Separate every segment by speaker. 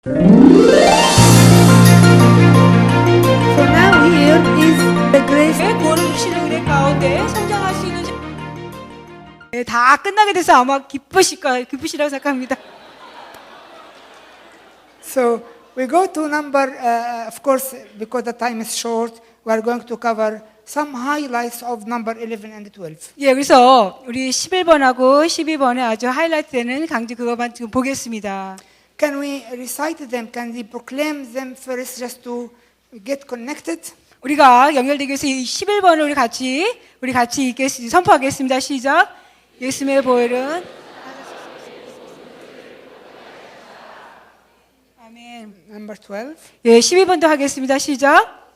Speaker 1: So now here is the grace.
Speaker 2: 구원을 주시는 은혜 가운데 성장할 수 있는 네, 다 끝나게 돼서 아마 기쁘시라고 생각합니다.
Speaker 1: So we go to number, of course, because the time is short, we are going to cover some highlights of number 11 and 12.
Speaker 2: 예, 그래서 우리 11번하고 12번에 아주 하이라이트 되는 강지 그거만 지금 보겠습니다.
Speaker 1: Can we recite them? Can we proclaim them first just to get connected?
Speaker 2: 우리가 연결되기 위해서 이 11번을 우리 같이 선포하겠습니다. 시작. 예수님의 보혈은 아멘.
Speaker 1: Number 12.
Speaker 2: 예, 12번도 하겠습니다. 시작.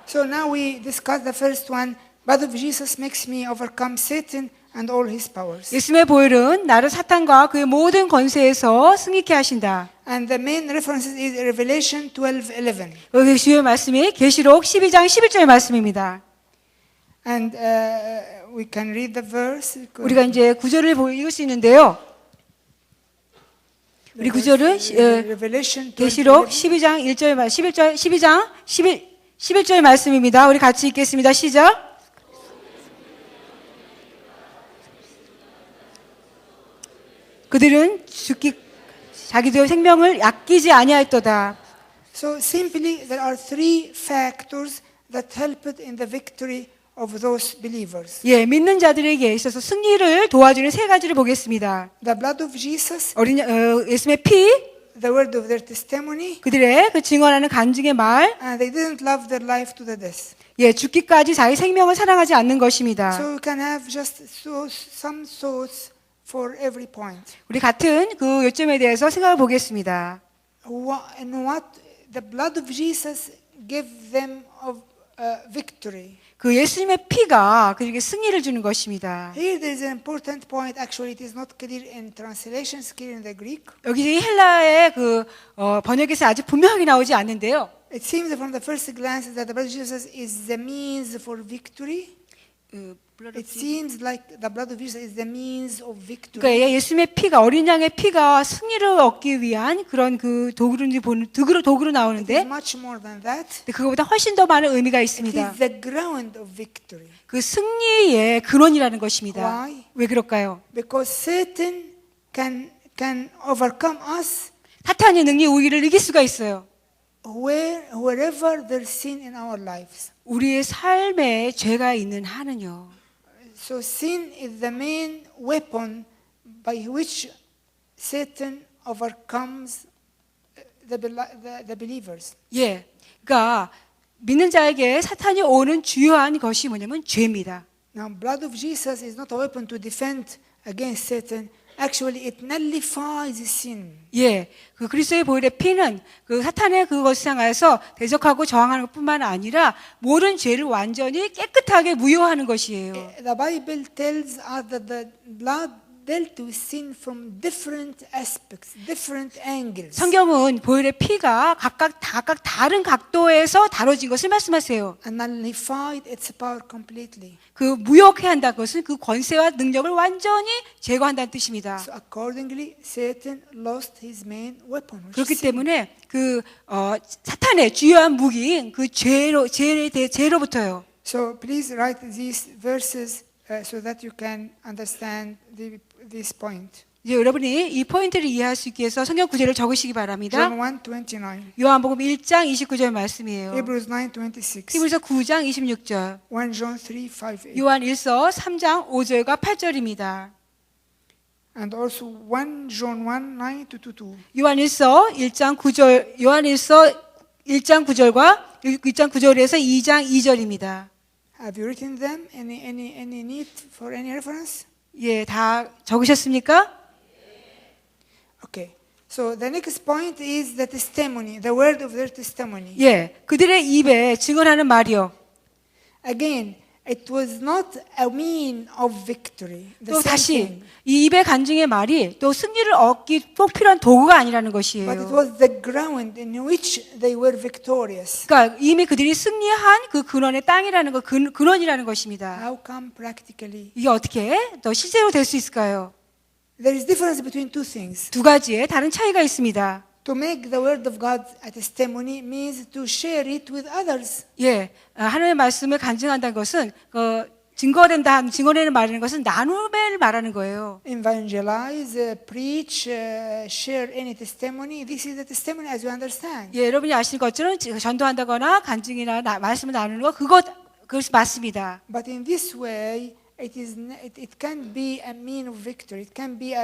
Speaker 1: So now we discuss the first one. Blood of Jesus makes me overcome Satan and all his powers.
Speaker 2: 예수님의 보혈은 나를 사탄과 그의 모든 권세에서 승리케 하신다.
Speaker 1: And the main reference is Revelation 12:11.
Speaker 2: 여기 주요 말씀이 계시록 12장 11절의 말씀입니다.
Speaker 1: And we can read the verse.
Speaker 2: 우리가 이제 구절을 읽을 수 있는데요. 우리 구절은
Speaker 1: Revelation
Speaker 2: 계시록
Speaker 1: 12:11.
Speaker 2: 12장 1절 12장 11절 말씀입니다. 우리 같이 읽겠습니다. 시작. 그들은 자기들의 생명을 아끼지 아니하였도다.
Speaker 1: So simply there are three factors that helped in the victory of those believers.
Speaker 2: 예, 믿는 자들에게 있어서 승리를 도와주는 세 가지를 보겠습니다.
Speaker 1: The blood of Jesus,
Speaker 2: 예수님의 피,
Speaker 1: the word of their testimony,
Speaker 2: 그들의 그 증언하는 간증의 말,
Speaker 1: and they didn't love their life to the death.
Speaker 2: 예, 죽기까지 자기 생명을 사랑하지 않는 것입니다.
Speaker 1: So we can have just some thoughts for every point.
Speaker 2: 우리 같은 그 요점에 대해서 생각해 보겠습니다.
Speaker 1: And what the blood of Jesus gave them of victory.
Speaker 2: 그 예수님의 피가 그에게 승리를 주는 것입니다.
Speaker 1: Here there is an important point. Actually, it is not clear in translation, it's clear in the Greek.
Speaker 2: 여기 헬라의 그 번역에서 아주 분명하게 나오지 않는데요.
Speaker 1: It seems from the first glance that the blood of Jesus is the means for victory. It seems like the blood of Jesus is the means of victory.
Speaker 2: 그러니까 예수님의 피가 어린 양의 피가 승리를 얻기 위한 그런 그 도구로
Speaker 1: It
Speaker 2: 나오는데
Speaker 1: is much more than that.
Speaker 2: 그거보다 훨씬 더 많은 의미가
Speaker 1: It
Speaker 2: 있습니다.
Speaker 1: is the ground of victory.
Speaker 2: 그 승리의 근원이라는 것입니다.
Speaker 1: Why?
Speaker 2: 왜 그럴까요?
Speaker 1: Because Satan can overcome us
Speaker 2: 사탄의 능력이 우리를 이길 수가 있어요.
Speaker 1: wherever there's sin in our lives.
Speaker 2: 우리의 삶에 죄가 있는 한은요.
Speaker 1: So sin is the main weapon by which Satan overcomes the believers.
Speaker 2: 예, 그러니까 믿는 자에게 사탄이 오는 주요한 것이 뭐냐면 죄입니다.
Speaker 1: Now, blood of Jesus is not a weapon to defend against Satan. Actually, it nullifies sin.
Speaker 2: 예, 그 그리스도의 보혈의 피는 그 사탄의 그것을 향해서 대적하고 저항하는 것뿐만 아니라 모든 죄를 완전히 깨끗하게 무효하는 것이에요.
Speaker 1: The Bible tells us that the blood dealt with sin from different aspects, different angles.
Speaker 2: 성경은 보혈의 피가 각각 다른 각도에서 다뤄진 것을 말씀하세요.
Speaker 1: And nullified its power completely.
Speaker 2: 그 무효케 한다는 것은 그 권세와 능력을 완전히 제거한다는 뜻입니다.
Speaker 1: So accordingly, Satan lost his main weapon. which
Speaker 2: 그렇기
Speaker 1: is sin.
Speaker 2: 때문에 그 사탄의 주요한 무기인 그 죄로부터요.
Speaker 1: So please write these verses so that you can understand this point.
Speaker 2: 이제 여러분이 이 포인트를 이해할 수 있게 해서 성경 구절을 적으시기 바랍니다.
Speaker 1: John 1:29,
Speaker 2: 요한복음 1장 29절 말씀이에요.
Speaker 1: Hebrews 9:26,
Speaker 2: 히브리서 9장 26절,
Speaker 1: 1 John 3:5,
Speaker 2: 요한 1서 3장 5절과 8절입니다.
Speaker 1: and also 1 John 1:9-22.
Speaker 2: 요한 1서 1장 9절, 요한 1서 1장 9절과 1장 9절에서 2장 2절입니다.
Speaker 1: Have you written them? Any need for any reference?
Speaker 2: 예, 다 적으셨습니까?
Speaker 1: Okay. So the next point is the testimony, the word of their testimony.
Speaker 2: 예, 그들의 입에 증언하는 말이요.
Speaker 1: Again, it was not a mean of victory. The
Speaker 2: 또
Speaker 1: same
Speaker 2: 다시
Speaker 1: thing.
Speaker 2: 이 입의 간증의 말이 또 승리를 얻기 꼭 필요한 도구가 아니라는
Speaker 1: But it
Speaker 2: 것이에요.
Speaker 1: was the ground in which they were victorious.
Speaker 2: 그러니까 이미 그들이 승리한 그 근원의 땅이라는 것, 근원이라는 것입니다.
Speaker 1: How come practically?
Speaker 2: 이게 어떻게 더 실제로 될 수 있을까요?
Speaker 1: There is difference between two things.
Speaker 2: 두 가지의 다른 차이가 있습니다.
Speaker 1: To make the word of God a testimony means to share it with others.
Speaker 2: 예, 하나님의 말씀을 간증한다는 것은 증거된다, 증거내는 말하는 것은 나눔을 말하는 거예요.
Speaker 1: Evangelize, preach, share any testimony. This is the testimony as you understand.
Speaker 2: 예, 여러분이 아시는 것처럼 전도한다거나 간증이나 말씀을 나누는 거 그것이 맞습니다.
Speaker 1: But in this way, it can be a mean of victory. It can be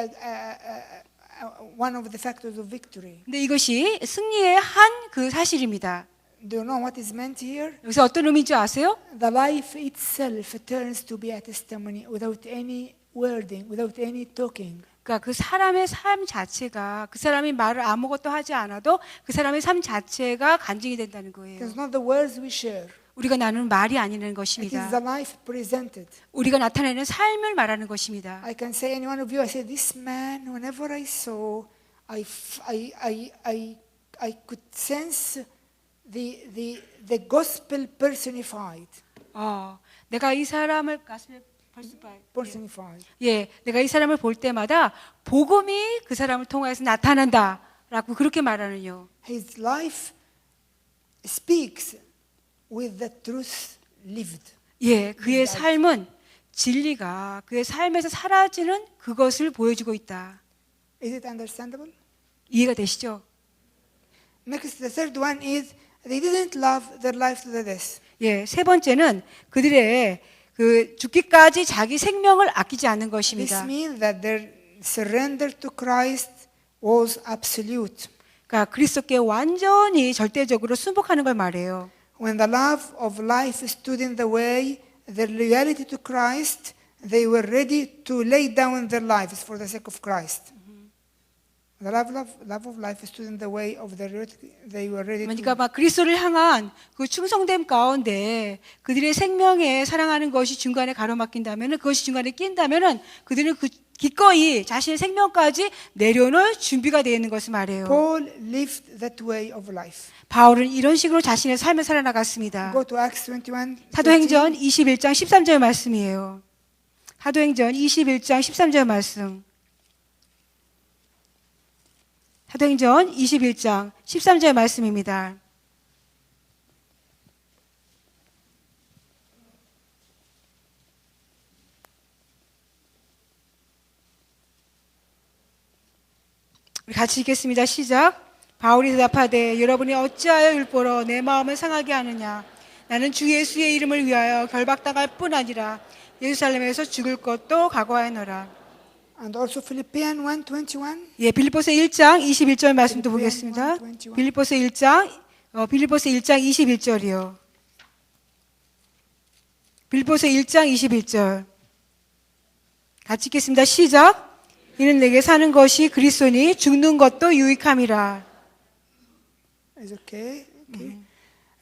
Speaker 1: one of the factors of victory.
Speaker 2: 근데 이것이 승리의 한 그 사실입니다.
Speaker 1: Do you know what is meant here?
Speaker 2: 여기서 어떤 의미인지 아세요?
Speaker 1: The life itself turns to be a testimony without any wording, without any talking.
Speaker 2: 그러니까 그 사람의 삶 자체가 그 사람이 말을 아무것도 하지 않아도 그 사람의 삶 자체가 간증이 된다는 거예요.
Speaker 1: It's not the words we share.
Speaker 2: 우리가 나누는 말이 아니라는
Speaker 1: It
Speaker 2: 것입니다.
Speaker 1: is the life presented.
Speaker 2: 우리가 나타내는 삶을 말하는 것입니다.
Speaker 1: I can say any one of you, I say, this man, whenever I saw, I could sense the gospel personified.
Speaker 2: 내가 이 사람을
Speaker 1: Personified.
Speaker 2: 예, 내가 이 사람을 볼 때마다 복음이 그 사람을 통해서 나타난다라고 그렇게 말하는요.
Speaker 1: His life speaks with the truth lived.
Speaker 2: 예, 그의 삶은 진리가 그의 삶에서 사라지는 그것을 보여주고 있다.
Speaker 1: Is it understandable?
Speaker 2: 이해가 되시죠?
Speaker 1: Next, the third one is they didn't love their life to the death.
Speaker 2: 예, 세 번째는 그들의 그 죽기까지 자기 생명을 아끼지 않는
Speaker 1: This
Speaker 2: 것입니다.
Speaker 1: means that their surrender to Christ was absolute.
Speaker 2: 그러니까 그리스도께 완전히 절대적으로 순복하는 걸 말해요.
Speaker 1: When the love of life stood in the way, their loyalty to Christ, they were ready to lay down their lives for the sake of Christ. The love of life stood in the way of their loyalty. They were ready
Speaker 2: 그러니까
Speaker 1: to.
Speaker 2: 막 그리스도를 향한 그 충성됨 가운데 그들의 생명에 사랑하는 것이 중간에 가로막힌다면은 그것이 중간에 낀다면은 그들은 그 기꺼이 자신의 생명까지 내려놓을 준비가 되어 있는 것을 말해요.
Speaker 1: Paul lived that way of life.
Speaker 2: 바울은 이런 식으로 자신의 삶을 살아나갔습니다.
Speaker 1: Go to Acts 21.
Speaker 2: 사도행전 21장 13절 말씀이에요. 사도행전 21장 13절 말씀. 사도행전 21장 13절 말씀입니다. 우리 같이 읽겠습니다. 시작. 바울이 대답하되 여러분이 어찌하여 율보로 내 마음을 상하게 하느냐. 나는 주 예수의 이름을 위하여 결박당할 뿐 아니라 예루살렘에서 죽을 것도 각오하노라.
Speaker 1: And also Philippians 1:21.
Speaker 2: 예, 빌립보서 1장 21절 말씀도 보겠습니다. 빌립보서 1장 21절이요. 빌립보서 1장 21절. 같이 읽겠습니다. 시작. 이는 내게 사는 것이 그리스도니 죽는 것도 유익함이라.
Speaker 1: Is okay.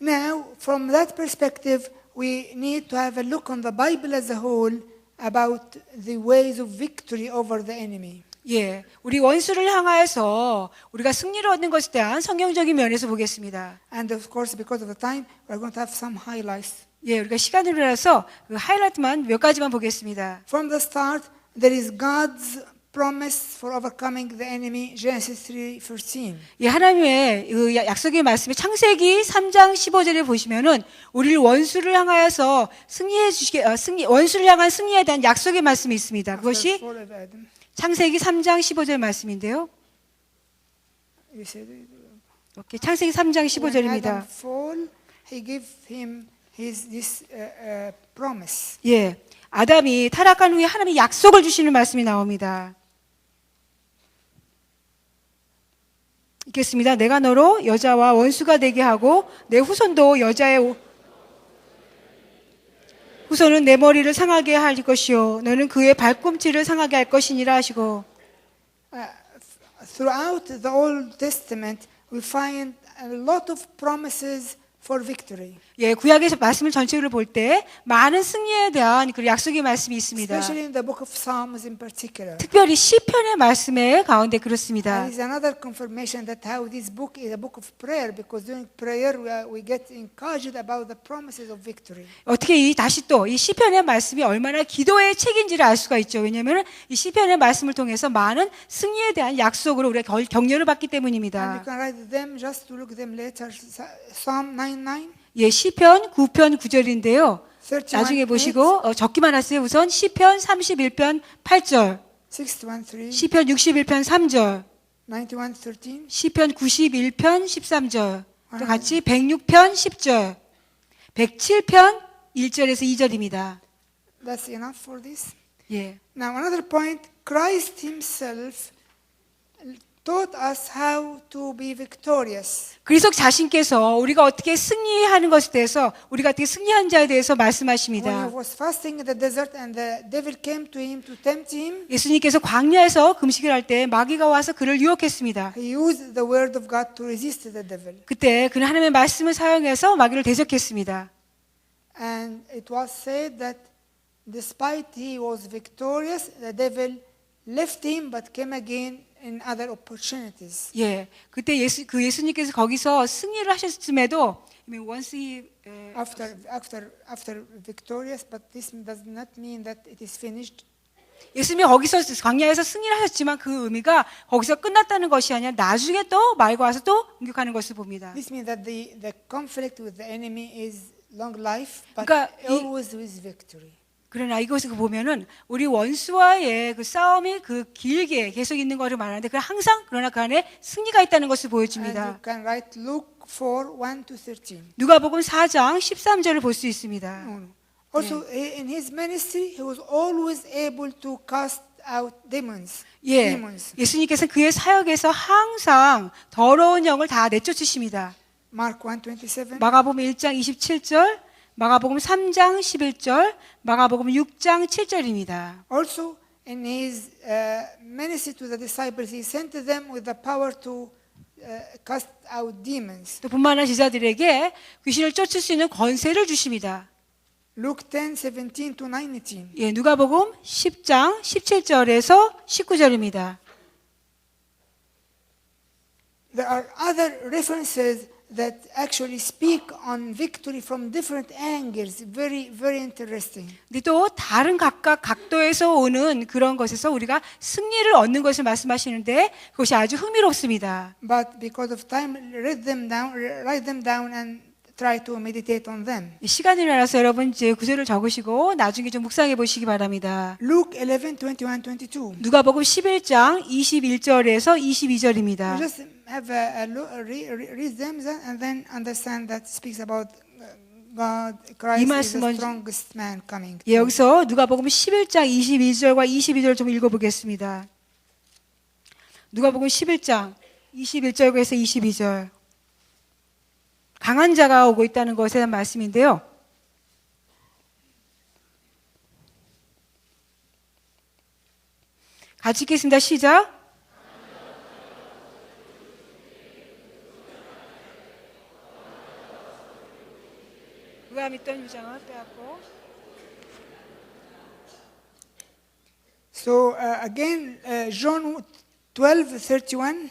Speaker 1: Now, from that perspective, we need to have a look on the Bible as a whole about the ways of victory over the enemy.
Speaker 2: 예, 우리 원수를 향하여서 우리가 승리를 얻는 것에 대한 성경적인 면에서 보겠습니다.
Speaker 1: And of course, because of the time, we're going to have some highlights.
Speaker 2: 예, 우리가 시간을 내서 그 하이라이트만 몇 가지만 보겠습니다.
Speaker 1: From the start, there is God's promise for overcoming the enemy, Genesis 3:14.
Speaker 2: 예, 하나님의 그 약속의 말씀이 창세기 3장 15절에 보시면은 우리를 원수를 향하여서 원수를 향한 승리에 대한 약속의 말씀이 있습니다. 그것이
Speaker 1: Fall of Adam.
Speaker 2: 창세기 3장 15절 말씀인데요.
Speaker 1: You said it.
Speaker 2: 오케이, 창세기 3장
Speaker 1: When
Speaker 2: 15절입니다.
Speaker 1: Adam fall, he gave him this promise.
Speaker 2: 예, 아담이 타락한 후에 하나님이 약속을 주시는 말씀이 나옵니다. 읽겠습니다. 내가 너로 여자와 원수가 되게 하고 내 후손도 여자의 후손은 내 머리를 상하게 할 것이요 너는 그의 발꿈치를 상하게 할 것이니라 하시고.
Speaker 1: Throughout the Old Testament, we find a lot of promises for victory.
Speaker 2: 예, 구약의 말씀을 전체를 볼 때 많은 승리에 대한 그 약속의 말씀이 있습니다.
Speaker 1: especially in the book of Psalms in particular.
Speaker 2: 특별히 시편의 말씀에 가운데
Speaker 1: And
Speaker 2: 그렇습니다.
Speaker 1: it's another confirmation that how this book is a book of prayer, because during prayer we get encouraged about the promises of victory.
Speaker 2: 어떻게 다시 또 이 시편의 말씀이 얼마나 기도의 책인지를 알 수가 있죠. 왜냐하면 이 시편의 말씀을 통해서 많은 승리에 대한 약속으로 우리가 격려를 받기
Speaker 1: And you
Speaker 2: 때문입니다.
Speaker 1: can write them just to look them later. Psalm 99,
Speaker 2: 예, 시편 9편 9절인데요.
Speaker 1: 31,
Speaker 2: 나중에
Speaker 1: 8,
Speaker 2: 보시고 적기만 하세요. 우선 시편 31편 8절,
Speaker 1: 61, 3,
Speaker 2: 시편 61편 3절,
Speaker 1: 91, 13,
Speaker 2: 시편 91편 13절, 또 같이 106편 10절, 107편 1절에서 2절입니다.
Speaker 1: that's enough for this.
Speaker 2: 예.
Speaker 1: Now another point, Christ himself taught us how to be victorious.
Speaker 2: 그리스도 자신께서 우리가 어떻게 승리하는 것에 대해서 우리가 어떻게 승리한 자에 대해서
Speaker 1: When
Speaker 2: 말씀하십니다.
Speaker 1: he was fasting in the desert and the devil came to him to tempt him,
Speaker 2: 예수님께서 광야에서 금식을 할 때 마귀가 와서 그를 유혹했습니다.
Speaker 1: he used the word of God to resist the devil.
Speaker 2: 그때 그는 하나님의 말씀을 사용해서 마귀를 대적했습니다.
Speaker 1: And it was said that despite he was victorious, the devil left him but came again in other opportunities.
Speaker 2: 예, 그때 예수님께서 거기서 승리를 하셨음에도 once he
Speaker 1: After victorious, but this does not mean that it is finished.
Speaker 2: 예수님이 거기서 광야에서 승리를 하셨지만 그 의미가 거기서 끝났다는 것이 아니라 나중에 또 마귀가 와서 또 공격하는 것을 봅니다.
Speaker 1: This means that the conflict with the enemy is long life, but
Speaker 2: 그러니까
Speaker 1: always with victory.
Speaker 2: 그러나 이것을 보면은 우리 원수와의 그 싸움이 그 길게 계속 있는 것을 말하는데 그 항상 그러나 그 안에 승리가 있다는 것을
Speaker 1: And you
Speaker 2: 보여줍니다.
Speaker 1: can write Luke 4, 1 to 13.
Speaker 2: 누가복음 4장 13절을 볼 수 있습니다.
Speaker 1: Also, in his ministry, he was always able to cast out demons.
Speaker 2: 예,
Speaker 1: Demons.
Speaker 2: 예수님께서는 그의 사역에서 항상 더러운 영을 다 내쫓으십니다.
Speaker 1: Mark 1:27.
Speaker 2: 마가복음 1장 27절, 마가복음 3장 11절, 마가복음 6장 7절입니다.
Speaker 1: Also, in his ministry to the disciples, he sent them with the power to cast out demons.
Speaker 2: 또 분만한 제자들에게 귀신을 쫓을 수 있는 권세를 주십니다.
Speaker 1: Luke 10:17 to 19.
Speaker 2: 예, 누가복음 10장 17절에서 19절입니다.
Speaker 1: There are other references that actually speak on victory from different angles. Very, very interesting.
Speaker 2: 근데 또 다른 각각 각도에서 오는 그런 것에서 우리가 승리를 얻는 것을 말씀하시는데 그것이 아주 흥미롭습니다.
Speaker 1: But because of time, write them down and try to meditate on them.
Speaker 2: 시간이 나서 여러분 이제 구절을 적으시고 나중에 좀 묵상해 보시기 바랍니다.
Speaker 1: Luke 11:21, 22.
Speaker 2: 누가복음 11장 21절에서 22절입니다.
Speaker 1: Just have read them and then understand that speaks about God, Christ is the strongest man coming.
Speaker 2: 예, 여기서 누가복음 11장 21절과 22절 좀 읽어보겠습니다. 누가복음 11장 21절에서 22절. 강한 자가 오고 있다는 것에 대한 말씀인데요. 같이 읽겠습니다. 시작. 그가 믿던 유장을 빼앗고.
Speaker 1: So again, John 12:31.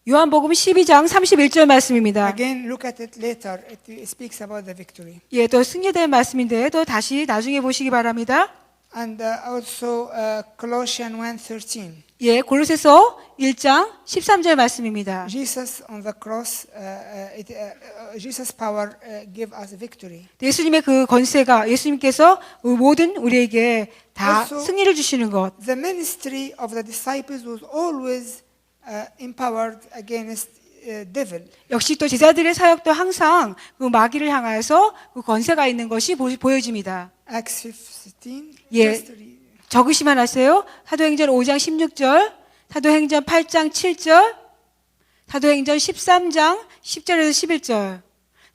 Speaker 2: 요한복음 12장 31절 말씀입니다.
Speaker 1: Again, look at it later. It speaks about the victory.
Speaker 2: 예, 또 승리된 말씀인데 또 다시 나중에 보시기 바랍니다.
Speaker 1: And also Colossians 1:13.
Speaker 2: 예, 골로새서 1장 13절 말씀입니다.
Speaker 1: Jesus on the cross, Jesus' power gave us victory.
Speaker 2: 예수님의 그 권세가 예수님께서 모든 우리에게 다
Speaker 1: Also,
Speaker 2: 승리를 주시는 것.
Speaker 1: The ministry of the disciples was always empowered against devil.
Speaker 2: 역시 또 제자들의 사역도 항상 그 마귀를 향하여서 그 권세가 있는 것이 보여집니다.
Speaker 1: Acts 15.
Speaker 2: 예.
Speaker 1: Just read.
Speaker 2: 적으시면 하세요. 사도행전 5장 16절, 사도행전 8장 7절, 사도행전 13장 10절에서 11절,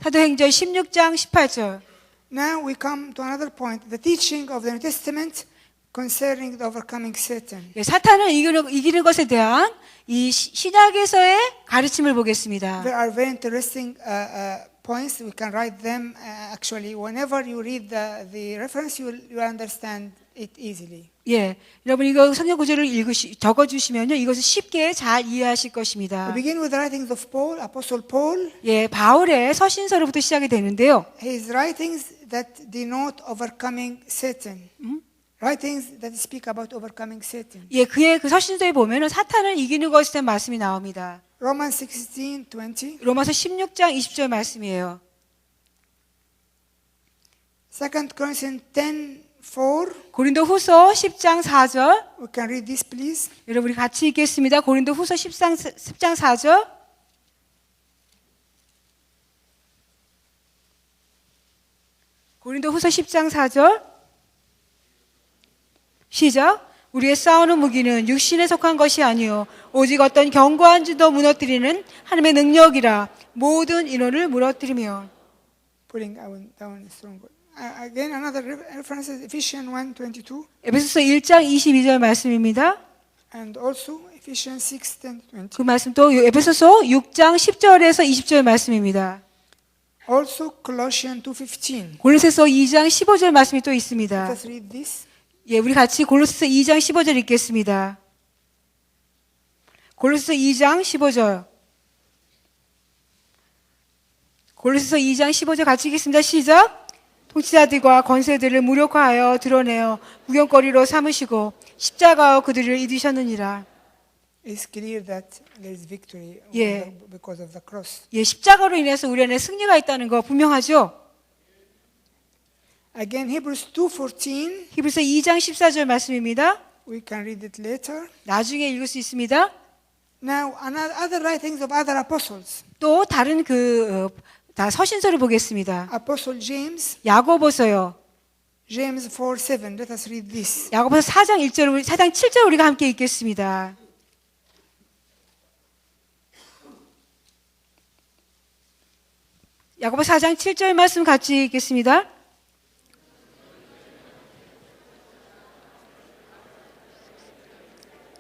Speaker 2: 사도행전 16장 18절.
Speaker 1: Now we come to another point, the teaching of the New Testament concerning the overcoming Satan.
Speaker 2: 예, 사탄을 이기는 것에 대한 이 신약에서의 가르침을 보겠습니다.
Speaker 1: There are very interesting points. We can write them. Actually, whenever you read the reference, you will understand it easily.
Speaker 2: 예, 여러분 이거 성경 구절을 적어주시면요, 이것을 쉽게 잘 이해하실
Speaker 1: We
Speaker 2: 것입니다.
Speaker 1: begin with the writings of Paul, Apostle Paul.
Speaker 2: 예, 바울의 서신서로부터 시작이 되는데요.
Speaker 1: His writings that denote overcoming Satan. Writings that speak about overcoming Satan.
Speaker 2: 예, 그의 그 서신서에 보면은 사탄을 이기는 것에 대한 말씀이 나옵니다.
Speaker 1: Romans 16:20.
Speaker 2: 로마서 16장 20절 말씀이에요.
Speaker 1: 2 Corinthians 10:4.
Speaker 2: 고린도 후서 10장 4절.
Speaker 1: We can read this, please.
Speaker 2: 여러분 우리 같이 읽겠습니다. 고린도 후서 10장 4절. 고린도 후서 10장 4절. 시작. 우리의 싸우는 무기는 육신에 속한 것이 아니요 오직 어떤 견고한 지도 무너뜨리는 하나님의 능력이라 모든 인원을 무너뜨리며.
Speaker 1: Putting down strong. Again, another reference is Ephesians 1:22,
Speaker 2: 에베소서 1장 22절 말씀입니다.
Speaker 1: and also Ephesians 6:10-20.
Speaker 2: 그 말씀 또 에베소서 6장 10절에서 20절 말씀입니다.
Speaker 1: Also Colossians 2:15.
Speaker 2: 골로새서 2장 15절 말씀이 또 있습니다.
Speaker 1: Let us read this.
Speaker 2: 예, 우리 같이 골로새서 2장 15절 읽겠습니다. 골로새서 2장 15절. 골로새서 2장 15절 같이 읽겠습니다. 시작. 통치자들과 권세들을 무력화하여 드러내어 구경거리로 삼으시고 십자가와 그들을 이기셨느니라.
Speaker 1: It's clear that there is victory
Speaker 2: Yeah.
Speaker 1: because of the cross.
Speaker 2: 예, 십자가로 인해서 우리 안에 승리가 있다는 거 분명하죠?
Speaker 1: Again, Hebrews 2:14.
Speaker 2: 히브리서 2장 14절 말씀입니다.
Speaker 1: We can read it later.
Speaker 2: 나중에 읽을 수 있습니다.
Speaker 1: Now, other writings of other apostles.
Speaker 2: 또 다른 다 서신서를 보겠습니다.
Speaker 1: Apostle James,
Speaker 2: 야고보서요.
Speaker 1: James 4:7. Let us read this.
Speaker 2: 야고보서 4장 1절, 4장 7절 우리가 함께 읽겠습니다. 야고보서 4장 7절 말씀 같이 읽겠습니다.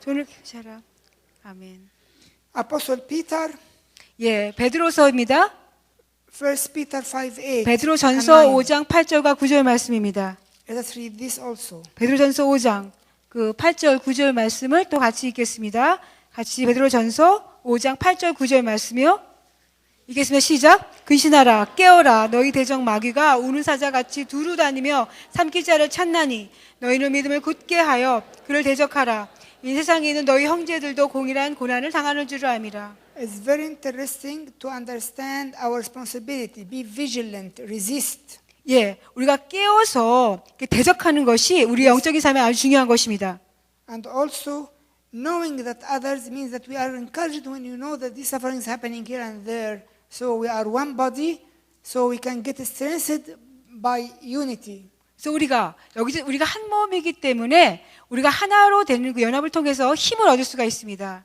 Speaker 2: 손을 켜셔라. 아멘.
Speaker 1: Apostle Peter,
Speaker 2: 예, 베드로서입니다.
Speaker 1: 1 Peter 5:8.
Speaker 2: 베드로전서
Speaker 1: and 9.
Speaker 2: 5장 8절과 9절 말씀입니다.
Speaker 1: Let us read this also.
Speaker 2: 베드로전서 5장 그 8절 9절 말씀을 또 같이 읽겠습니다. 같이 베드로전서 5장 8절 9절 말씀이요. 읽겠습니다. 시작. 근신하라 깨어라 너희 대적 마귀가 우는 사자같이 두루 다니며 삼킬 자를 찾나니 너희는 믿음을 굳게 하여 그를 대적하라. 이 세상에 있는 너희 형제들도 공일한 고난을 당하는 줄 암이라.
Speaker 1: It's very interesting to understand our responsibility. Be vigilant, resist.
Speaker 2: 예, 우리가 깨어서 대적하는 것이 우리 영적인 삶에 아주 중요한 것입니다.
Speaker 1: And also, knowing that others means that we are encouraged when you know that these sufferings happening here and there. So we are one body, so we can get strengthened by unity.
Speaker 2: 그래서 우리가 한 몸이기 때문에 우리가 하나로 되는 그 연합을 통해서 힘을 얻을 수가 있습니다.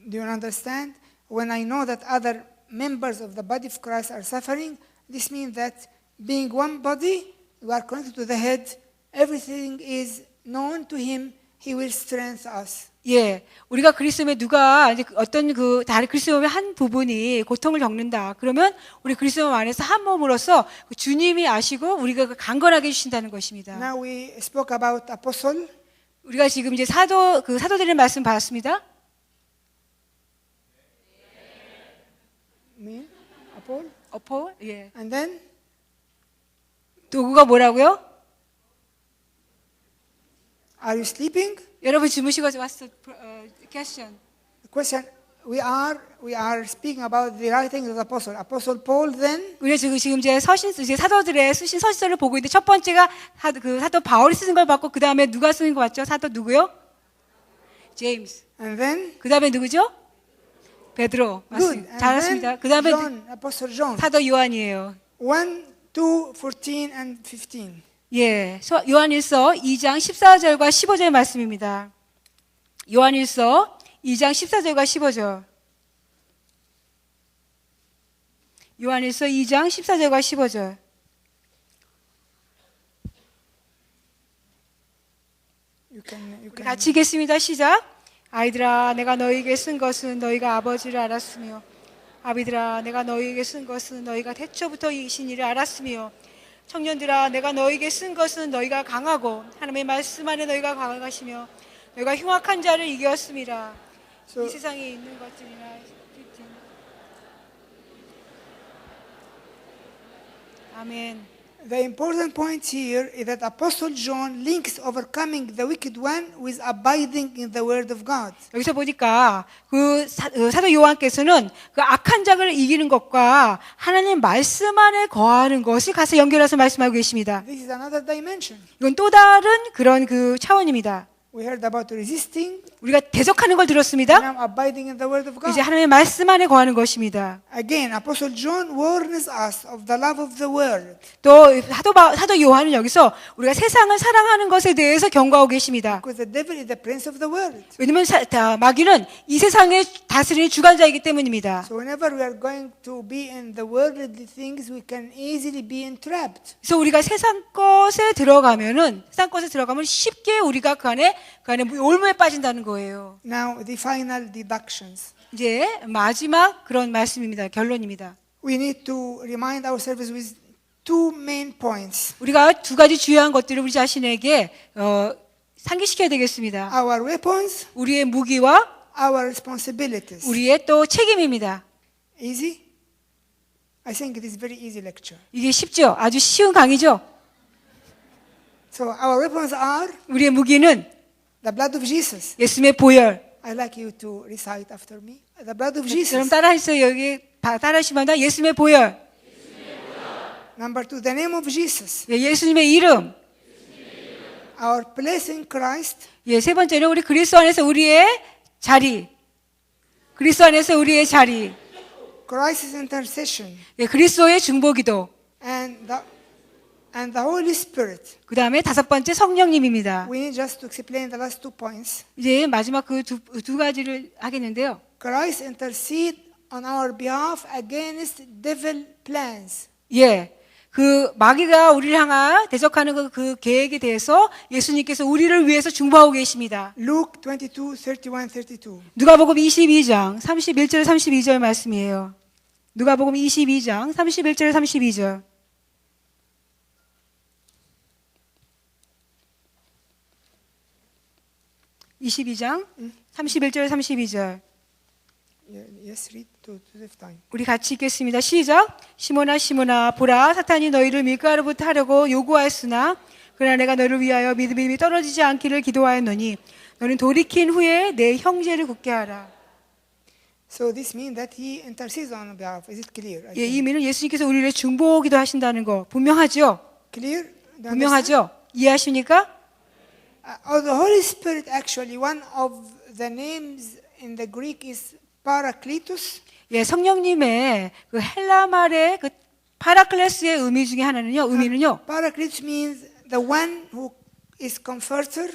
Speaker 1: Do you understand? When I know that other members of the body of Christ are suffering, this means that being one body, we are connected to the head, everything is known to him, he will strengthen us.
Speaker 2: 예, 우리가 그리스도의 누가 이제 어떤 다른 그리스도의 한 부분이 고통을 겪는다. 그러면 우리 그리스도 안에서 한 몸으로서 주님이 아시고 우리가 강건하게 해주신다는 것입니다.
Speaker 1: Now we spoke about apostle.
Speaker 2: 우리가 지금 이제 사도들의 말씀 받았습니다.
Speaker 1: Me, Paul,
Speaker 2: 어포, 예.
Speaker 1: and then
Speaker 2: 도구가 뭐라고요?
Speaker 1: are you sleeping?
Speaker 2: 여러분 주무시고 왔어. question.
Speaker 1: The question we are speaking about the writings of the apostle. Apostle Paul then
Speaker 2: 우리가 지금 이제 사도들의 쓰신 서신서를 보고 있는데 첫 번째가 사도 바울이 쓰는 걸 봤고 그 다음에 누가 쓰는 거 봤죠? 사도 누구요? 제임스.
Speaker 1: and then
Speaker 2: 그 다음에 누구죠? 베드로.
Speaker 1: good.
Speaker 2: 맞습니다.
Speaker 1: And
Speaker 2: 잘하십니다.
Speaker 1: then
Speaker 2: 그 다음에
Speaker 1: John, Apostle John.
Speaker 2: 사도 요한이에요.
Speaker 1: 1, 2, 14 and 15.
Speaker 2: 예, 요한일서 2장 14절과 15절 말씀입니다. 요한일서 2장 14절과 15절. 요한일서 2장 14절과 15절.
Speaker 1: You can
Speaker 2: 같이 읽겠습니다. 시작. 아이들아, 내가 너희에게 쓴 것은 너희가 아버지를 알았으며 아비들아 내가 너희에게 쓴 것은 너희가 태초부터 이신 이를 알았으며 청년들아 내가 너희에게 쓴 것은 너희가 강하고 하나님의 말씀 안에 너희가 강하시며 너희가 흉악한 자를 이겼음이라.
Speaker 1: So-
Speaker 2: 이 세상에 있는 것들이나 아멘.
Speaker 1: The important point here is that Apostle John links overcoming the wicked one with abiding in the Word of God.
Speaker 2: 여기서 보니까 사도 요한께서는 그 악한 자를 이기는 것과 하나님 말씀 안에 거하는 것을 가서 연결해서 말씀하고 계십니다.
Speaker 1: This is another dimension.
Speaker 2: 이건 또 다른 그런 그 차원입니다.
Speaker 1: We heard about resisting,
Speaker 2: 우리가 대적하는 걸 들었습니다.
Speaker 1: now abiding in the Word of
Speaker 2: 이제
Speaker 1: God.
Speaker 2: 하나님의 말씀 안에 거하는 것입니다.
Speaker 1: Again, Apostle John warns us of the love of the world.
Speaker 2: 또 사도 요한은 여기서 우리가 세상을 사랑하는 것에 대해서 경고하고 계십니다.
Speaker 1: Because the devil is the prince of the world.
Speaker 2: 왜냐하면 마귀는 이 세상의 다스리는 주관자이기 때문입니다.
Speaker 1: So whenever we are going to be in the worldly things, we can easily be entrapped.
Speaker 2: 그래서 우리가 세상 것에 들어가면 쉽게 우리가 그 안에 올무에 빠진다는 거예요.
Speaker 1: Now, the final deductions.
Speaker 2: 이제 마지막 그런 말씀입니다. 결론입니다.
Speaker 1: We need to remind ourselves with two main points.
Speaker 2: 우리가 두 가지 주요한 것들을 우리 자신에게 상기시켜야 되겠습니다.
Speaker 1: Our weapons,
Speaker 2: 우리의 무기와
Speaker 1: our responsibilities.
Speaker 2: 우리의 또 책임입니다.
Speaker 1: Easy? I think it is very easy lecture.
Speaker 2: 이게 쉽죠? 아주 쉬운 강의죠?
Speaker 1: So our weapons are
Speaker 2: 우리의 무기는
Speaker 1: the blood of Jesus.
Speaker 2: 예수님의 보혈.
Speaker 1: I'd like you to recite after me. The blood of
Speaker 2: 그럼
Speaker 1: Jesus.
Speaker 2: 따라하세요. 여기 따라하시면 예수님의 보혈.
Speaker 1: Number two, the name of Jesus.
Speaker 2: 예, 예수님의 이름.
Speaker 1: Our place in Christ.
Speaker 2: 예, 세 번째는 우리 그리스도 안에서 우리의 자리. 그리스도 안에서 우리의 자리.
Speaker 1: Christ's intercession.
Speaker 2: 예, 그리스도의 중보기도.
Speaker 1: And the Holy Spirit.
Speaker 2: 그 다음에 다섯 번째 성령님입니다.
Speaker 1: We need just to explain the last 2 points.
Speaker 2: 이제 마지막 그 두 가지를 하겠는데요.
Speaker 1: Christ intercede on our behalf against devil plans.
Speaker 2: 예. 그 마귀가 우리를 향한 대적하는 그 계획에 대해서 예수님께서 우리를 위해서 중보하고 계십니다.
Speaker 1: Luke 22, 31, 32.
Speaker 2: 누가복음 22장 31절 32절 말씀이에요. 누가복음 22장 31절 32절. (22장) 31절 32절.
Speaker 1: Yes, read to save time.
Speaker 2: 우리 같이 읽겠습니다. 시작. 시몬아 시몬아 보라 사탄이 너희를 밀가루부터 하려고 요구하였으나 그러나 내가 너를 위하여 믿음이 떨어지지 않기를 기도하였노니 너는 돌이킨 후에 내 형제를 굳게 하라.
Speaker 1: So this means that he intercedes on our behalf. Is it clear? I
Speaker 2: 예, 이
Speaker 1: think.
Speaker 2: 의미는 예수님께서 우리를 중보기도 하신다는 거 분명하죠?
Speaker 1: Clear? Do you understand?
Speaker 2: 분명하죠? 이해하십니까?
Speaker 1: The Holy Spirit actually one of the names in the Greek is Parakletos.
Speaker 2: 예, 성령님의 그 헬라 말의 그 파라클레스의 의미 중에 하나는요. 의미는요.
Speaker 1: Parakletos means the one who is comforter,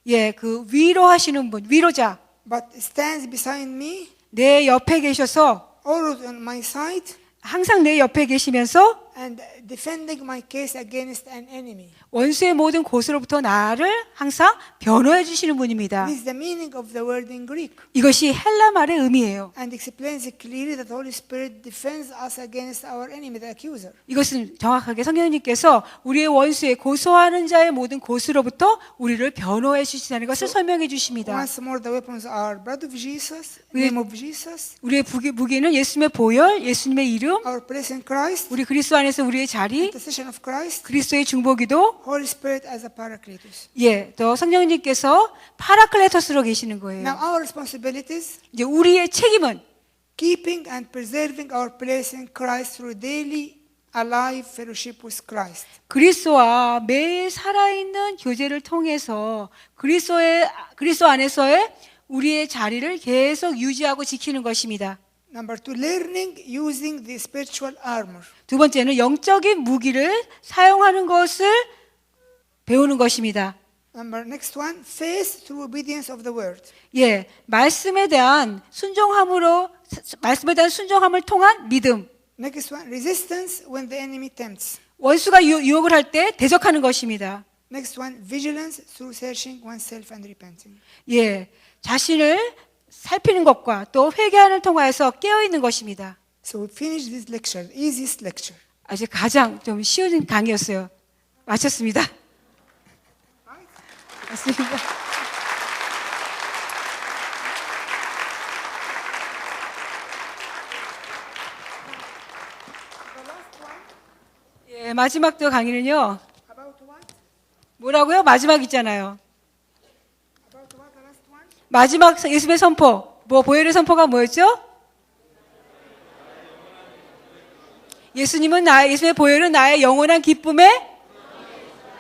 Speaker 2: 예, 그 위로하시는 분, 위로자.
Speaker 1: but stands beside me,
Speaker 2: 내 옆에 계셔서
Speaker 1: always on my side,
Speaker 2: 항상 내 옆에 계시면서
Speaker 1: and defending my case against an enemy.
Speaker 2: 원수의 모든 곳으로부터 나를 항상 변호해 주시는 분입니다.
Speaker 1: This is the meaning of the word in Greek,
Speaker 2: 이것이 헬라 말의 의미예요.
Speaker 1: and explains it clearly that the Holy Spirit defends us against our enemy, the accuser.
Speaker 2: 이것은 정확하게 성령님께서 우리의 원수의 고소하는 자의 모든 곳으로부터 우리를 변호해 주시다는 것을 설명해 주십니다.
Speaker 1: Once more, the weapons are blood of Jesus, name of Jesus,
Speaker 2: 우리의 무기는 예수님의 보혈, 예수님의 이름,
Speaker 1: our place in Christ,
Speaker 2: 우리 그리스도 안에서 우리의 자리,
Speaker 1: intercession of Christ,
Speaker 2: 그리스도의 중보기도,
Speaker 1: Holy Spirit as a Paracletus.
Speaker 2: 예, 또 성령님께서 파라클레토스로 계시는 거예요.
Speaker 1: Now our responsibilities,
Speaker 2: 이제 우리의 책임은
Speaker 1: keeping and preserving our place in Christ through daily alive fellowship with Christ.
Speaker 2: 그리스도와 매일 살아있는 교제를 통해서 그리스도 안에서의 우리의 자리를 계속 유지하고 지키는 것입니다.
Speaker 1: Number two, learning using the spiritual armor.
Speaker 2: 두 번째는 영적인 무기를 사용하는 것을 배우는 것입니다.
Speaker 1: Next one, faith through obedience of the word.
Speaker 2: 예, 말씀에 대한 순종함을 통한 믿음.
Speaker 1: Next one, resistance when the enemy tempts.
Speaker 2: 원수가 유혹을 할 때 대적하는 것입니다.
Speaker 1: Next one, vigilance through searching oneself and repenting.
Speaker 2: 예, 자신을 살피는 것과 또 회개하는 통하여서 깨어 있는 것입니다.
Speaker 1: So we finished this lecture, easiest lecture.
Speaker 2: 아주 가장 좀 쉬운 강의였어요. 마쳤습니다. 맞습니다. 예, 마지막 또 강의는요.
Speaker 1: About what?
Speaker 2: 뭐라고요? 마지막 있잖아요.
Speaker 1: About what, the last one?
Speaker 2: 마지막 예수의 선포. 보혈의 선포가 뭐였죠? 예수의 보혈은 나의 영원한 기쁨의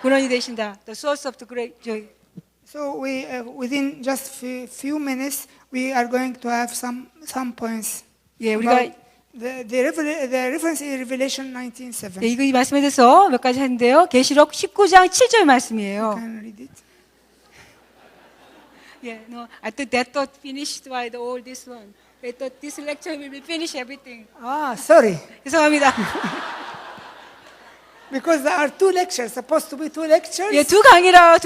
Speaker 2: 근원이 되신다. The source of the great joy.
Speaker 1: So we, within just few minutes, we are going to have some points.
Speaker 2: 예, 우리가
Speaker 1: about the reference is Revelation 19:7.
Speaker 2: 네, 이 말씀에 대해서 몇 가지 했는데요. 계시록 19장 7절 말씀이에요.
Speaker 1: Can you read it?
Speaker 2: Yeah, no, I thought that thought finished by the all this one. I thought this lecture will finish everything.
Speaker 1: Ah, sorry.
Speaker 2: 죄송합니다.
Speaker 1: Because there are two lectures, supposed to be two lectures.
Speaker 2: 예, 두 강의가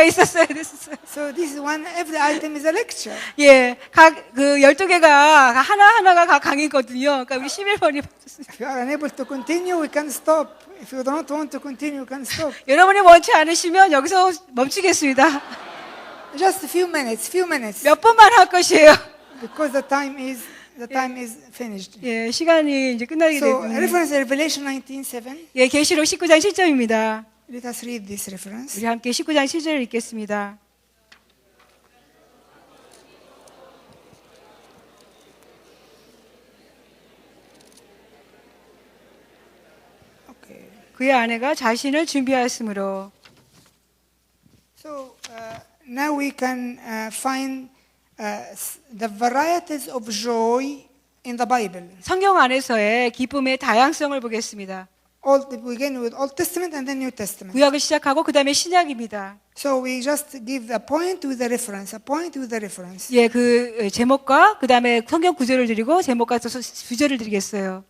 Speaker 2: 있었어야 됐었어요.
Speaker 1: So this one, every item is a lecture.
Speaker 2: 예, 각 12개가 하나하나가 각 강의거든요. 그러니까 우리 11번이 받았습니다.
Speaker 1: If you are unable to continue, we can stop. If you don't want to continue, you can stop.
Speaker 2: 여러분이 원치 않으시면 여기서 멈추겠습니다.
Speaker 1: Just a few minutes,
Speaker 2: 몇 번만 할 것이에요.
Speaker 1: because the time is finished.
Speaker 2: 예, 시간이 이제 끝나게
Speaker 1: So
Speaker 2: 되고.
Speaker 1: reference Revelation 19:7.
Speaker 2: 예, 계시록 19장 7절입니다.
Speaker 1: Let us read this reference.
Speaker 2: 우리 함께 19장 7절을 읽겠습니다.
Speaker 1: Okay.
Speaker 2: 그의 아내가 자신을 준비하였으므로.
Speaker 1: So now we can find the varieties of joy in the Bible.
Speaker 2: 성경 안에서의 기쁨의 다양성을 보겠습니다.
Speaker 1: We begin with Old Testament and then New Testament.
Speaker 2: 구약을 시작하고 그 다음에 신약입니다.
Speaker 1: So we just give a point with the reference, a point with the reference.
Speaker 2: 예, 그 제목과 그 다음에 성경 구절을 드리고 제목과 구절을 드리겠어요.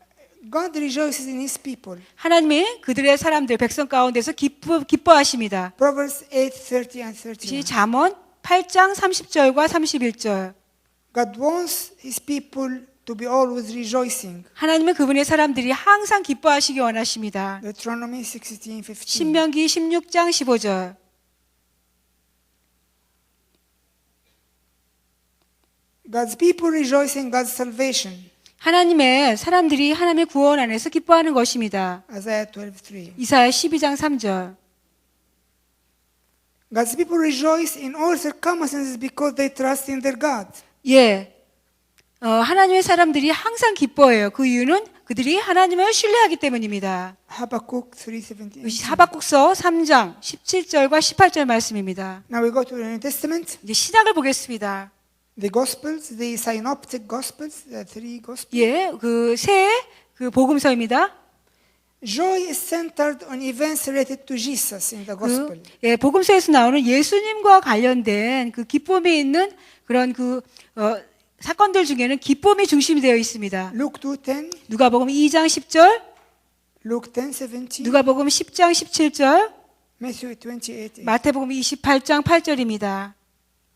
Speaker 1: God rejoices in His people.
Speaker 2: 하나님이 그들의 사람들, 백성 가운데서 기뻐하십니다.
Speaker 1: Proverbs 8:30 and 31.
Speaker 2: 잠언 8장 30절과 31절.
Speaker 1: God wants His people to be always rejoicing.
Speaker 2: 하나님은 그분의 사람들이 항상 기뻐하시기 원하십니다.
Speaker 1: Deuteronomy 16:15.
Speaker 2: 신명기 16장 15절.
Speaker 1: God's people rejoice in God's salvation.
Speaker 2: 하나님의 사람들이 하나님의 구원 안에서 기뻐하는 것입니다.
Speaker 1: Isaiah 12:3.
Speaker 2: 이사야 12장 3절.
Speaker 1: God's people rejoice in all circumstances because they trust in their God.
Speaker 2: 예. 하나님의 사람들이 항상 기뻐해요. 그 이유는 그들이 하나님을 신뢰하기 때문입니다.
Speaker 1: Habakkuk 3:17.
Speaker 2: 하박국서 3장 17절과 18절 말씀입니다.
Speaker 1: Now we go to the New Testament.
Speaker 2: 이제 신약을 보겠습니다.
Speaker 1: The Gospels, the Synoptic Gospels, the three Gospels.
Speaker 2: 예, 그 복음서입니다.
Speaker 1: Joy is centered on events related to Jesus in the Gospel.
Speaker 2: 예, 복음서에서 나오는 예수님과 관련된 그 기쁨이 있는 그런 사건들 중에는 기쁨이 중심이 되어 있습니다.
Speaker 1: Luke 2:10,
Speaker 2: 누가복음 2장 10절,
Speaker 1: Luke 10:17,
Speaker 2: 누가복음 10장 17절,
Speaker 1: Matthew 28:8.
Speaker 2: 마태복음 28장 8절입니다.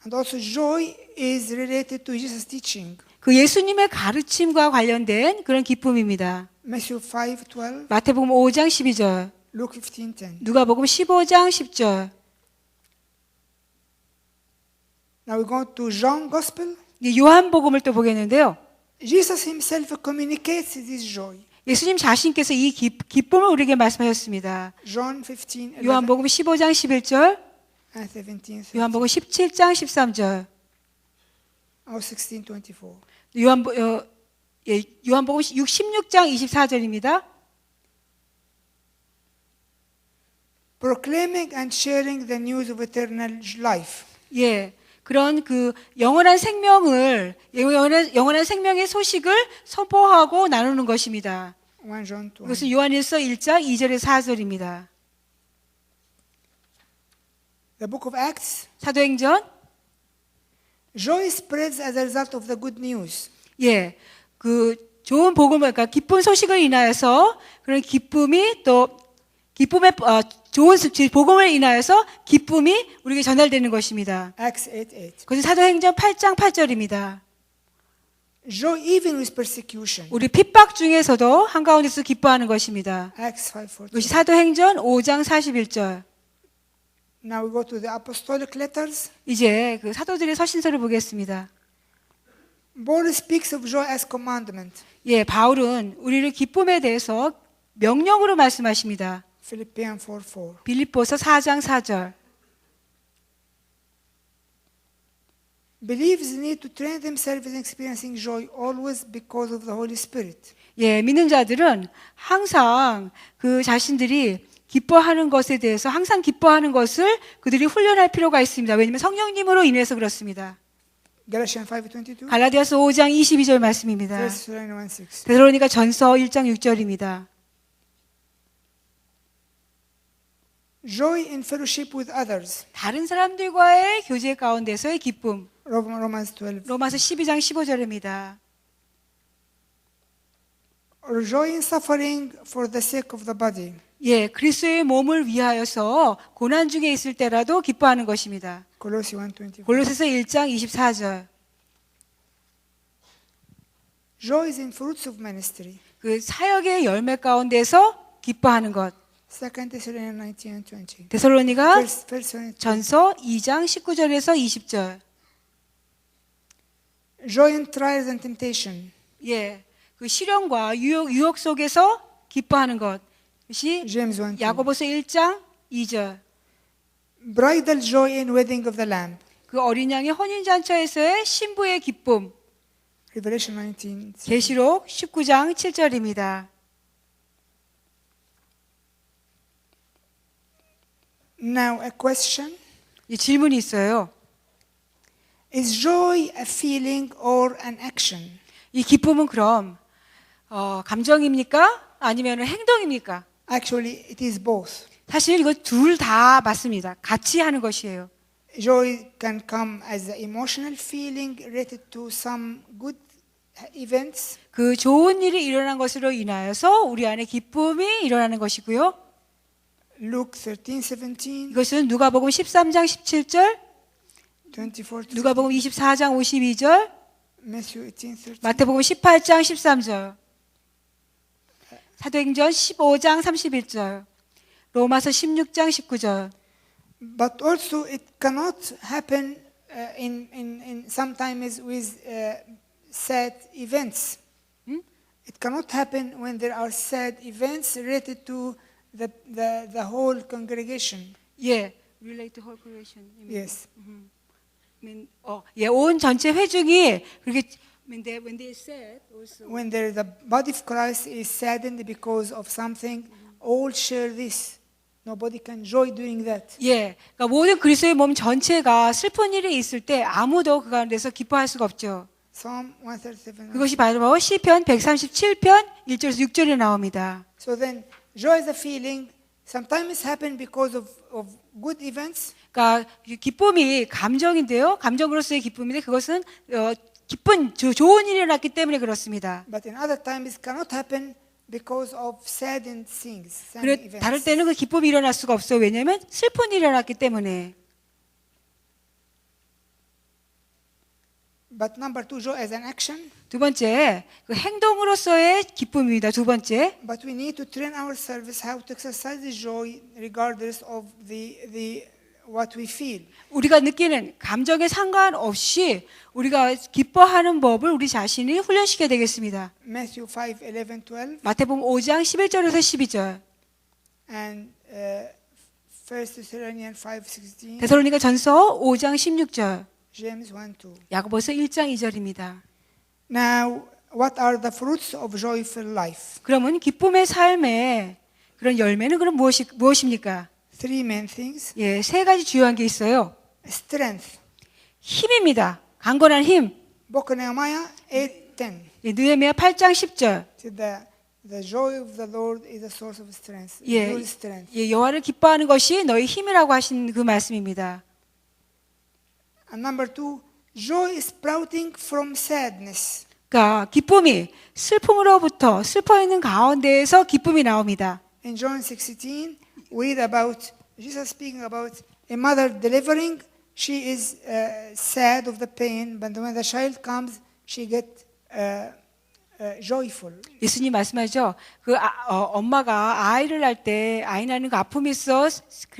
Speaker 1: And also joy is related to Jesus' teaching.
Speaker 2: 그 예수님의 가르침과 관련된 그런 기쁨입니다.
Speaker 1: Matthew 5:12,
Speaker 2: 마태복음 5장 12절,
Speaker 1: Luke 15:10.
Speaker 2: 누가복음 15장 10절.
Speaker 1: Now we go to John Gospel.
Speaker 2: 요한복음을 또 보겠는데요.
Speaker 1: Jesus himself communicates this joy.
Speaker 2: 예수님 자신께서 이 기쁨을 우리에게 말씀하셨습니다.
Speaker 1: John 15:11
Speaker 2: 요한복음 15장 11절,
Speaker 1: and 17:13.
Speaker 2: 요한복음 17장 13절,
Speaker 1: Or 16:24.
Speaker 2: 요한복음 16장 24절입니다.
Speaker 1: Proclaiming and sharing the news of eternal life.
Speaker 2: 예. 그런 그 영원한 생명의 소식을 선포하고 나누는 것입니다.
Speaker 1: 1 John 2.
Speaker 2: 이것은 요한일서 1장 2절에서 4절입니다.
Speaker 1: The book of Acts.
Speaker 2: 사도행전.
Speaker 1: Joy spreads as a result of the good news.
Speaker 2: 예. 그 좋은 복음을, 그러니까 기쁜 소식을 인하여서 그런 기쁨이 또 기쁨의 좋은 복음을 인하여서 기쁨이 우리에게 전달되는 것입니다.
Speaker 1: Acts 8:8.
Speaker 2: 그것은 사도행전 8장 8절입니다.
Speaker 1: Joy even with persecution.
Speaker 2: 우리 핍박 중에서도 한가운데서 기뻐하는 것입니다.
Speaker 1: Acts 5:14.
Speaker 2: 이것이 사도행전 5장 41절.
Speaker 1: Now we go to the apostolic letters.
Speaker 2: 이제 그 사도들의 서신서를 보겠습니다.
Speaker 1: Paul speaks of joy as commandment.
Speaker 2: 예, 바울은 우리를 기쁨에 대해서 명령으로 말씀하십니다.
Speaker 1: Philippians 4:4.
Speaker 2: 빌립보서 4장 4절.
Speaker 1: Believers need to train themselves in experiencing joy always because of the Holy Spirit.
Speaker 2: 예, 믿는 자들은 항상 그 자신들이 기뻐하는 것에 대해서 항상 기뻐하는 것을 그들이 훈련할 필요가 있습니다. 왜냐하면 성령님으로 인해서 그렇습니다.
Speaker 1: Galatians 5:22.
Speaker 2: 갈라디아서 5장 22절 말씀입니다.
Speaker 1: Thessalonians 1:6.
Speaker 2: 데살로니가 전서 1장 6절입니다.
Speaker 1: Joy in fellowship with others.
Speaker 2: 다른 사람들과의 교제 가운데서의 기쁨.
Speaker 1: Romans 12.
Speaker 2: 로마서 12장 15절입니다.
Speaker 1: Or joy in suffering for the sake of the body.
Speaker 2: 예, 그리스도의 몸을 위하여서 고난 중에 있을 때라도 기뻐하는 것입니다.
Speaker 1: Colossians 1:24.
Speaker 2: 골로새서 1장 24절.
Speaker 1: Joy is in fruits of ministry.
Speaker 2: 그 사역의 열매 가운데서 기뻐하는 것.
Speaker 1: 2 Thessalonians 19:20.
Speaker 2: 데살로니가
Speaker 1: First Thessalonians.
Speaker 2: 전서 2장 19절에서 20절.
Speaker 1: Joy in trials and temptation.
Speaker 2: 예, 그 시련과 유혹 속에서 기뻐하는 것. 이것이
Speaker 1: James 1:2.
Speaker 2: 야고보서 1장 2절.
Speaker 1: Bridal joy in wedding of the Lamb.
Speaker 2: 그 어린 양의 혼인 잔치에서의 신부의 기쁨.
Speaker 1: Revelation 19.
Speaker 2: 계시록 19장 7절입니다.
Speaker 1: Now a question.
Speaker 2: 이 질문이 있어요.
Speaker 1: Is joy a feeling or an action?
Speaker 2: 이 기쁨은 그럼 감정입니까? 아니면 행동입니까?
Speaker 1: Actually, it is both.
Speaker 2: 사실 이거 둘 다 맞습니다. 같이 하는 것이에요.
Speaker 1: Joy can come as an emotional feeling related to some good events.
Speaker 2: 그 좋은 일이 일어난 것으로 인하여서 우리 안에 기쁨이 일어나는 것이고요.
Speaker 1: Luke 13:17,
Speaker 2: 이것은 누가복음 13장 17절,
Speaker 1: 24,
Speaker 2: 누가복음 24장 52절,
Speaker 1: Matthew 18:13.
Speaker 2: 마태복음 18장 13절, 사도행전 15장 31절, 로마서 16장 19절.
Speaker 1: But also it cannot happen in sometimes with sad events. It cannot happen when there are sad events related to the whole congregation.
Speaker 2: 예, relate to whole creation.
Speaker 1: Yes.
Speaker 2: 예, 온 전체 회중이 그렇게 when they said also.
Speaker 1: When the body of Christ is saddened because of something, all share this. Nobody can joy doing that.
Speaker 2: 예, 그러니까 모든 그리스도의 몸 전체가 슬픈 일이 있을 때 아무도 그 가운데서 기뻐할 수가 없죠.
Speaker 1: Psalm 137.
Speaker 2: 그것이 바로 시편 137편 1절에서 6절에 나옵니다.
Speaker 1: So then, joy is a feeling. Sometimes happen because of good events.
Speaker 2: 그러니까 기쁨이 감정인데요. 감정으로서의 기쁨인데 그것은 기쁜 좋은 일이 일어났기 때문에 그렇습니다.
Speaker 1: But in other times, it cannot happen because of saddened things, sad
Speaker 2: 그래
Speaker 1: events.
Speaker 2: 다를 때는 그 기쁨이 일어날 수가 없어요. 왜냐하면 슬픈 일이 일어났기 때문에.
Speaker 1: But number two, joy as an action.
Speaker 2: 두 번째, 그 행동으로서의 기쁨입니다. 두 번째,
Speaker 1: But we need to train ourselves how to exercise the joy regardless of the what we feel.
Speaker 2: 우리가 느끼는 감정에 상관없이 우리가 기뻐하는 법을 우리 자신이 훈련시켜야 되겠습니다.
Speaker 1: Matthew 5:11-12
Speaker 2: 마태복음 5장 11절에서 12절,
Speaker 1: and 1 Thessalonians 5:16,
Speaker 2: 데살로니가 전서 5장 16절,
Speaker 1: James 1:2.
Speaker 2: 야고보서 1장 2절입니다.
Speaker 1: Now, what are the fruits of joyful life?
Speaker 2: 그러면 기쁨의 삶의 그런 열매는 그럼 무엇입니까?
Speaker 1: Three main things.
Speaker 2: 예, 세 가지 주요한 게 있어요.
Speaker 1: Strength.
Speaker 2: 힘입니다. 강건한 힘.
Speaker 1: Book of Nehemiah 8:10.
Speaker 2: 예, 느헤미야 8장 10절.
Speaker 1: The joy of the Lord is a source of strength.
Speaker 2: 예,
Speaker 1: Your strength.
Speaker 2: 예, 여호와를 기뻐하는 것이 너희 힘이라고 하신 그 말씀입니다.
Speaker 1: And number two, joy is sprouting from sadness.
Speaker 2: 그러니까 기쁨이 슬픔으로부터 슬퍼 있는 가운데에서 기쁨이 나옵니다.
Speaker 1: In John 16, we read about Jesus speaking about a mother delivering. She is sad of the pain, but when the child comes, she gets joyful.
Speaker 2: 예수님 말씀하죠. 엄마가 아이를 낳을 때 아이 낳는 거 아픔이 있어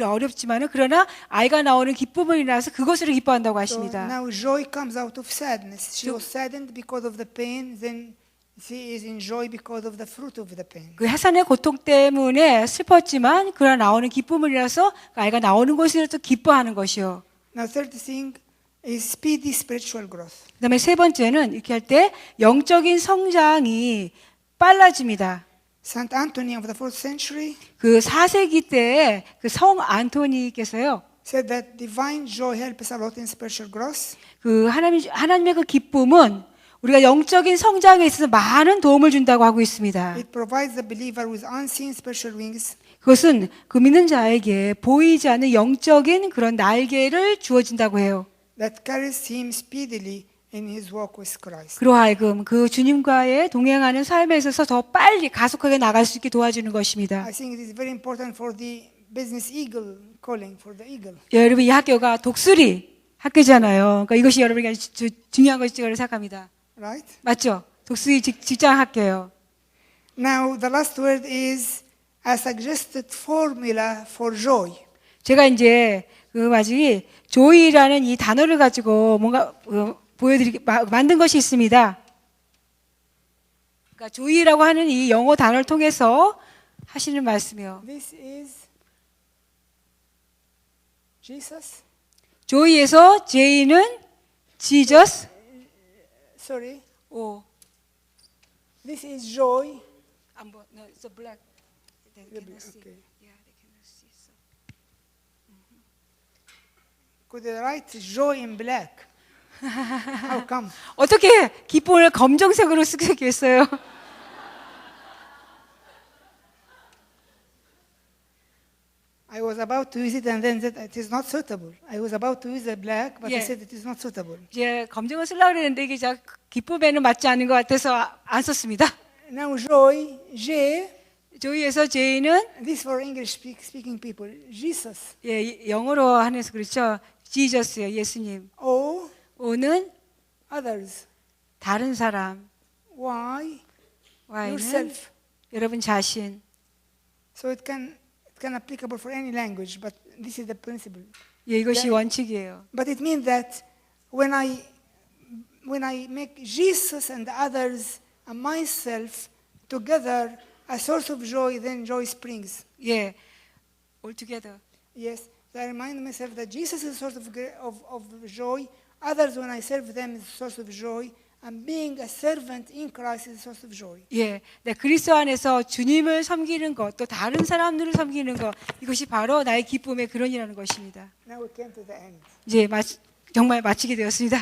Speaker 2: 어렵지만은 그러나 아이가 나오는 기쁨을 인해서 그것으로 기뻐한다고
Speaker 1: So
Speaker 2: 하십니다.
Speaker 1: now joy comes out of sadness. She was saddened because of the pain, then she is in joy because of the fruit of the pain.
Speaker 2: 그 해산의 고통 때문에 슬펐지만 그러나 나오는 기쁨을 인해서 아이가 나오는 것을 또 기뻐하는 것이요.
Speaker 1: Now third thing is speedy spiritual growth.
Speaker 2: 그다음에 세 번째는 이렇게 할 때 영적인 성장이 빨라집니다.
Speaker 1: Saint Anthony of the 4th century
Speaker 2: 그 4세기 때에 그 성 안토니께서요.
Speaker 1: said that divine joy helps a lot in spiritual growth.
Speaker 2: 그 하나님의 그 기쁨은 우리가 영적인 성장에 있어서 많은 도움을 준다고 하고 있습니다.
Speaker 1: It provides the believer with unseen spiritual wings
Speaker 2: 그것은 그 믿는 자에게 보이지 않는 영적인 그런 날개를 주어진다고 해요.
Speaker 1: that carries him speedily in his walk with Christ.
Speaker 2: 그로 하여금 그 주님과의 동행하는 삶에 있어서 더 빨리 가속하게 나갈 수 있게 도와주는 것입니다.
Speaker 1: I think it is very important for the business eagle calling for the eagle.
Speaker 2: 예, 여러분 이 학교가 독수리 학교잖아요. 그러니까 이것이 여러분에게 중요한 것이라고 생각합니다.
Speaker 1: Right?
Speaker 2: 맞죠? 독수리 직장 학교예요.
Speaker 1: Now the last word is a suggested formula for joy.
Speaker 2: 제가 이제 그 마지막에 조이라는 이 단어를 가지고 뭔가 만든 것이 있습니다. 그러니까 조이라고 하는 이 영어 단어를 통해서 하시는 말씀이요.
Speaker 1: This is Jesus.
Speaker 2: 조이에서 J는 Jesus.
Speaker 1: Sorry.
Speaker 2: 오.
Speaker 1: This is joy.
Speaker 2: No, it's a black. They cannot see.
Speaker 1: Okay.
Speaker 2: Yeah, they cannot see. So.
Speaker 1: Could you write joy in black? How come?
Speaker 2: 어떻게 기쁨을 검정색으로 쓰겠어요?
Speaker 1: I was about to use it and then said it is not suitable. I was about to use the black, but I
Speaker 2: Yeah.
Speaker 1: said it is not suitable.
Speaker 2: 이제 검정을 쓰려고 그랬는데 이게 기쁨에는 맞지 않는 것 같아서 안 썼습니다.
Speaker 1: Now joy, J,
Speaker 2: 조이에서 J는
Speaker 1: this for English speaking people, Jesus.
Speaker 2: 예, 영어로 하면서 그렇죠. Jesus요, 예수님.
Speaker 1: O,
Speaker 2: O는
Speaker 1: others.
Speaker 2: 다른 사람.
Speaker 1: Y,
Speaker 2: Y는
Speaker 1: yourself.
Speaker 2: 여러분 자신.
Speaker 1: So it can applicable for any language, but this is the principle.
Speaker 2: 예, 이것이 원칙이에요.
Speaker 1: But it means that when I make Jesus and others and myself together a source of joy, then joy springs.
Speaker 2: 예, all together.
Speaker 1: Yes, so I remind myself that Jesus is a source of joy. Others, when I serve them, is a source of joy. And being a servant in Christ is a source of joy.
Speaker 2: 예, 네, 그리스도 안에서 주님을 섬기는 것, 또 다른 사람들을 섬기는 것, 이것이 바로 나의 기쁨의 근원이라는 것입니다.
Speaker 1: Now we came to the end.
Speaker 2: 이제 정말 마치게 되었습니다.